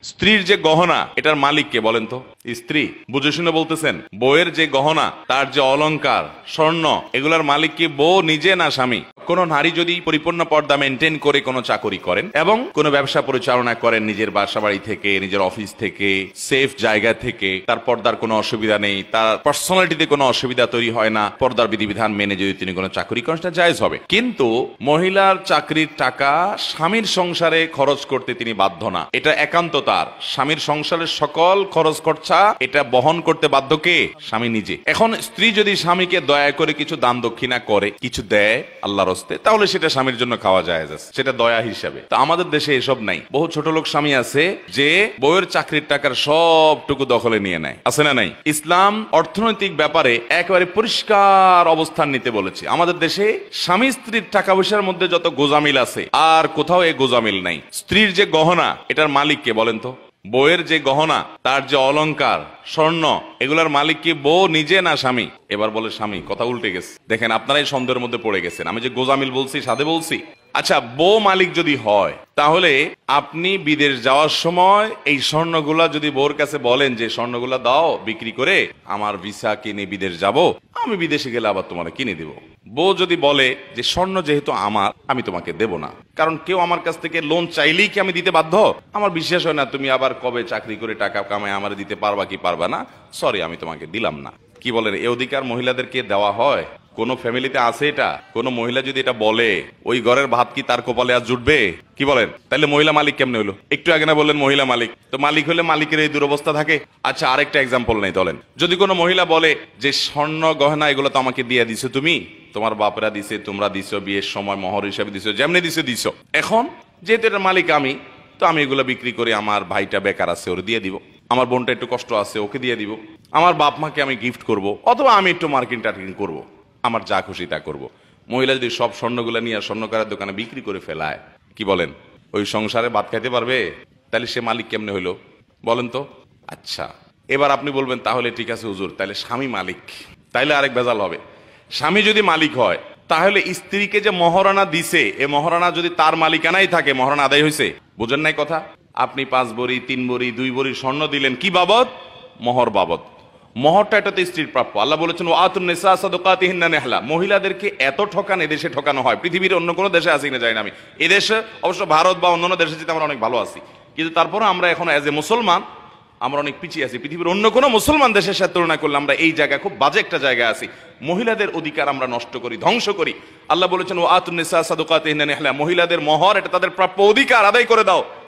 স্ত্রীর যে গহনা এটার মালিক কে বলেন তো? স্ত্রী। বুঝে শুনে বলতেছেন? বউয়ের যে গহনা, তার যে অলংকার, স্বর্ণ, এগুলার মালিক কি বউ নিজে না স্বামী? কোন নারী যদি পরিপূর্ণ পর্দা মেনটেন করে কোনো চাকরি করেন এবং কোনো ব্যবসা পরিচালনা করেন নিজের বাসা বাড়ি থেকে, নিজের অফিস থেকে, সেফ জায়গা থেকে, তার পর্দার কোনো অসুবিধা নেই, তার পার্সোনালিটিতে কোনো অসুবিধা তৈরি হয় না, পর্দার বিধিবিধান মেনে যদি তিনি কোনো চাকরি করেন সেটা জায়েজ হবে। কিন্তু মহিলার চাকরির টাকা স্বামীর সংসারে খরচ করতে তিনি বাধ্য না, এটা একান্ত তার। স্বামীর সংসারের সকল খরচ খরচা এটা বহন করতে বাধ্য কে? স্বামী নিজে। এখন স্ত্রী যদি স্বামীকে দয়া করে কিছু দান দক্ষিণা করে, কিছু দেয় আল্লাহর হস্তে, তাহলে সেটা স্বামীর জন্য খাওয়া যায়, সেটা দয়া হিসাবে। তো আমাদের দেশে এসব নাই। বহু ছোট লোক স্বামী আছে যে বউয়ের চাকরির টাকার সবটুকু দখলে নিয়ে নেয়, আছে না নাই? ইসলাম অর্থনৈতিক ব্যাপারে একেবারে পরিষ্কার অবস্থান নিতে বলেছে। আমাদের দেশে স্বামী স্ত্রীর টাকা পয়সার মধ্যে যত গোজামিল আছে আর কোথাও এই গোজামিল নাই। স্ত্রীর যে গহনা এটার মালিক কে বলেন তো? বউয়ের যে গহনা, তার যে অলংকার, স্বর্ণ, এগুলার মালিক কি বউ নিজে না স্বামী? এবার বলে স্বামী। কথা উল্টে গেছে। দেখেন, আপনারাই সন্দেহের মধ্যে পড়ে গেছেন। আমি যে গোজামিল বলছি সাধে বলছি? আচ্ছা, বউ মালিক যদি হয় তাহলে আপনি বিদেশ যাওয়ার সময় এই স্বর্ণগুলা যদি বউর কাছে বলেন যে স্বর্ণগুলা দাও বিক্রি করে আমার ভিসা কিনে বিদেশ যাব, আমি বিদেশে গেলে আবার তোমার কিনে দিব। বউ যদি বলে যে স্বর্ণ যেহেতু আমার, আমি তোমাকে দেব না, কারণ কেউ আমার কাছ থেকে লোন চাইলেই কি আমি দিতে বাধ্য? আমার বিশ্বাস হয় না তুমি আবার কবে চাকরি করে টাকা কামায় আমার দিতে পারবা কি পারবা না, সরি আমি তোমাকে দিলাম না। কি বলেন, এই অধিকার মহিলাদেরকে দেওয়া হয়? কোন ফ্যামিলিতে আছে এটা? কোন মহিলা যদি এটা বলে, ওই ঘরের ভাত কি তার কপালে আর জুটবে? কি বলেন? তাহলে মহিলা মালিক কেমনে হলো? একটু আগে না বললেন মহিলা মালিক? তো মালিক হলে মালিকের এই দুরবস্থা থাকে। আচ্ছা, আরেকটা এক্সাম্পল নেই, বলেন যদি কোনো মহিলা বলে যে স্বর্ণ গহনা এগুলো তো আমাকে দিয়ে দিছো তুমি, তোমার বাপরা দিছে, তোমরা দিছো, বিয়ের সময় মহর হিসাবে দিছো, যেমনি দিছো। এখন যেহেতু এটার মালিক আমি, তো আমি এগুলো বিক্রি করে আমার ভাইটা বেকার আছে ওর দিয়ে দিব, আমার বোনটা একটু কষ্ট আছে ওকে দিয়ে দিব, আমার বাপ মাকে আমি গিফট করব, অথবা আমি একটু মার্কিন টার্কিং করবো, আমার যা খুশি তা করব। মহিলা যদি সব স্বর্ণগুলো নিয়ে স্বর্ণকারের দোকানে বিক্রি করে ফেলায়, কি বলেন, ওই সংসারে ভাত খাইতে পারবে? তাহলে সে মালিক কেমনে হইলো বলেন তো? আচ্ছা, এবার আপনি বলবেন তাহলে ঠিক আছে হুজুর, তাহলে স্বামী মালিক। তাইলে আরেক ভেজাল হবে। স্বামী যদি মালিক হয় তাহলে স্ত্রীকে যে মহারণা দিছে, এ মহারণা যদি তার মালিকানাই থাকে, মহারণা আদায় হয়েছে। বুঝেন নাই কথা? আপনি 5 ভরি 3 ভরি 2 ভরি স্বর্ণ দিলেন, কি বাবদ? মোহর বাবদ। মোহরটা এটাতে স্ত্রীর প্রাপ্য। আল্লাহ বলেছেন ওয়াতুন নিসা সাদাকাতিহিন্না নিহলা। মহিলাদেরকে এত ঠকান এদেশে ঠকানো হয়, পৃথিবীর অন্য কোনো দেশে আছে কিনা জানি না আমি। এদেশে অবশ্য ভারত বা অন্যান্য দেশে যেতে আমরা অনেক ভালো আছি, কিন্তু তারপরে আমরা এখন এজ এ মুসলমান আমরা অনেক পিছিয়ে আছি। পৃথিবীর অন্য কোনো মুসলমান দেশের সাথে তুলনা করলে আমরা এই জায়গায় খুব বাজে একটা জায়গায় আছি। মহিলাদের অধিকার আমরা নষ্ট করি, ধ্বংস করি। আল্লাহ বলেছেন ওয়াতুন নিসা সাদাকাতিহিন্না নিহলা, মহিলাদের মোহর এটা তাদের প্রাপ্য অধিকার, আদায় করে দাও।